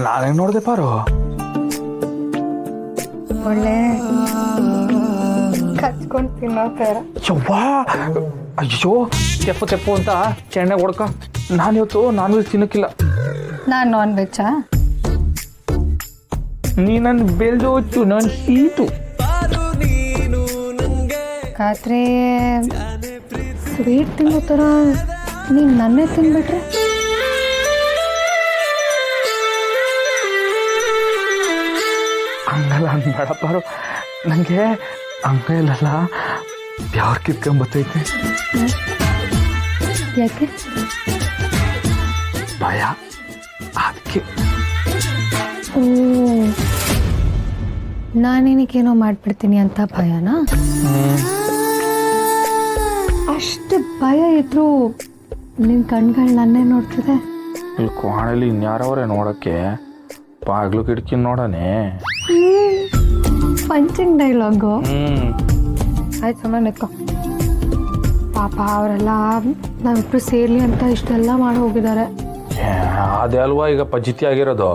ನಾನೇ ನೋಡ್ದೆ ಪಾರು. ಒಳ್ಳೆ ಕಚ್ಕೊಂಡು ತಿನ್ನೋ ಥರ. ಯವ್ವಾ ಅಯ್ಯೋ ತೆಪ್ಪು ತೆಪ್ಪು ಅಂತ ಚೆಣ್ಣೆ ಹೊಡ್ಕ. ನಾನು ಇವತ್ತು ನಾನ್ ವೆಜ್ ತಿನ್ನಕ್ಕಿಲ್ಲ. ನಾನು ನಾನ್ ವೆಜ್ಜಾ? ನೀ ನನ್ನ ಬೆಲ್ದೋಚು ನನ್ನ ಸೀತು. ಆದ್ರೆ ಸ್ವೀಟ್ ತಿನ್ನೋ ಥರ ನೀನು ನನ್ನೇ ತಿನ್ಬಿಟ್ರೆ ಹಂಗಲ್ಲ ಬೇಡ ಪಾರು. ನನಗೆ ಹಂಗಲ್ಲ ಯಾರು ಕಿತ್ಕೊಂಬತ್ತೈತೆ. ಯಾಕೆ? ಭಯ ಅದಕ್ಕೆ. ಓ, ನಾನೇನಕ್ಕೇನೋ ಮಾಡ್ಬಿಡ್ತೀನಿ ಅಂತ ಭಯನಾ? ಅಷ್ಟು ಭಯ ಇದ್ರು ನಿನ್ನ ಕಣ್ಗಳು ನನ್ನೇ ನೋಡ್ತಿದೆ. ಈ ಕೋಣೆಲಿ ಇನ್ಯಾರವ್ರೆ ನೋಡಕ್ಕೆ? ಬಾಗ್ಲು ಕಿಟಕಿ ನೋಡನೆ. Punching dialogue. ಆಯ್ತು, ಸುಮ್ಮನೆ ನಿತ್ಕೊ. ಪಾಪ ಅವರೆಲ್ಲ ನಾವಿಬ್ರು ಸೇರ್ಲಿ ಅಂತ ಇಷ್ಟೆಲ್ಲ ಮಾಡಿ ಹೋಗಿದ್ದಾರೆ. ಅದೇ ಅಲ್ವಾ ಈಗ ಪದ್ಧತಿ ಆಗಿರೋದು.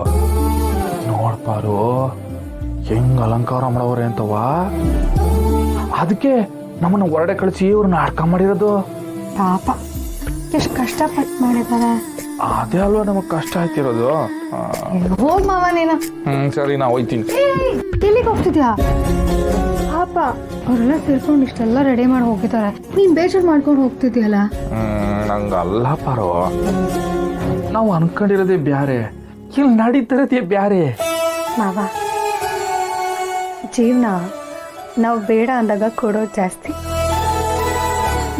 ನೋಡ್ಪಾರು ಹೆಂಗ್ ಅಲಂಕಾರ ಮಾಡವ್ರೆ ಅಂತವಾ. ಅದಕ್ಕೆ ನಮ್ಮನ್ನ ಹೊರಡೆ ಕಳಿಸಿ ಇವ್ರನ್ನ ಅರ್ಕ ಮಾಡಿರೋದು. ಪಾಪ ಎಷ್ಟು ಕಷ್ಟಪಟ್ಟು ಮಾಡಿದ್ದಾರೆ. ಅದೇ ಅಲ್ವಾ ನಮಗ್ ಕಷ್ಟ ಆಯ್ತಿರೋದು. ಹೋಗ್ ಮಾವ ನೀನು. ಸರಿ ನಾ ಹೋಯ್ತೀನಿ. ಎಲ್ಲಿಗೆ ಹೋಗ್ತಿದ್ಯಾ? ಪಾಪ ಅವರೆಲ್ಲ ಸೇರ್ಕೊಂಡು ಇಷ್ಟೆಲ್ಲ ರೆಡಿ ಮಾಡಿ ಹೋಗಿದ್ದಾರೆ. ನೀನ್ ಬೇಜಾರು ಮಾಡ್ಕೊಂಡು ಹೋಗ್ತಿದ್ಯಲ್ಲ. ನಂಗಲ್ಲ ಪಾರು, ನಾವು ಅನ್ಕೊಂಡಿರೋದೇ ಬ್ಯಾರೆ, ಇಲ್ಲಿ ನಡೀತಿರೋದೇ ಬ್ಯಾರೆ. ಮಾವ, ಜೀವನ ನಾವು ಬೇಡ ಅಂದಾಗ ಕೊಡೋದು ಜಾಸ್ತಿ,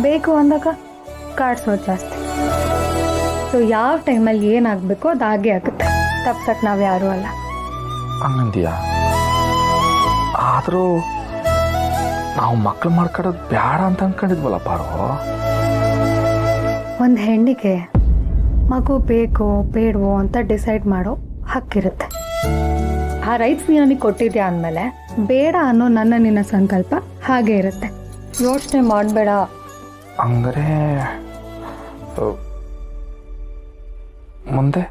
ಬೇಕು ಅಂದಾಗ ಕಾಡ್ಸೋದು ಜಾಸ್ತಿ. ಸೊ ಯಾವ ಟೈಮಲ್ಲಿ ಏನಾಗಬೇಕೋ ಅದು ಹಾಗೆ ಆಗುತ್ತೆ. ತಪ್ಸಕ್ಕೆ ನಾವು ಯಾರೂ ಅಲ್ಲ. ಹಂಗಂತೀಯ? ಆದರೂ ನಾವು ಮಕ್ಳು ಮಾಡ್ಕೊಡೋದು ಬೇಡ ಅಂತ ಅನ್ಕೊಂಡಿದ್ವಲ್ಲ ಪಾರು. ಒಂದು ಹೆಣ್ಣಿಗೆ ಮಗು ಬೇಕೋ ಬೇಡವೋ ಅಂತ ಡಿಸೈಡ್ ಮಾಡೋ ಹಕ್ಕಿರುತ್ತೆ. ಆ ರೈಟ್ಸ್ ನನಗೆ ಕೊಟ್ಟಿದ್ಯಾ ಅಂದಮೇಲೆ ಬೇಡ ಅನ್ನೋ ನಿನ್ನ ಸಂಕಲ್ಪ ಹಾಗೆ ಇರುತ್ತೆ. ಯೋಚನೆ ಮಾಡಬೇಡ. ಹಂಗಾರೆ ಮುಂದೆ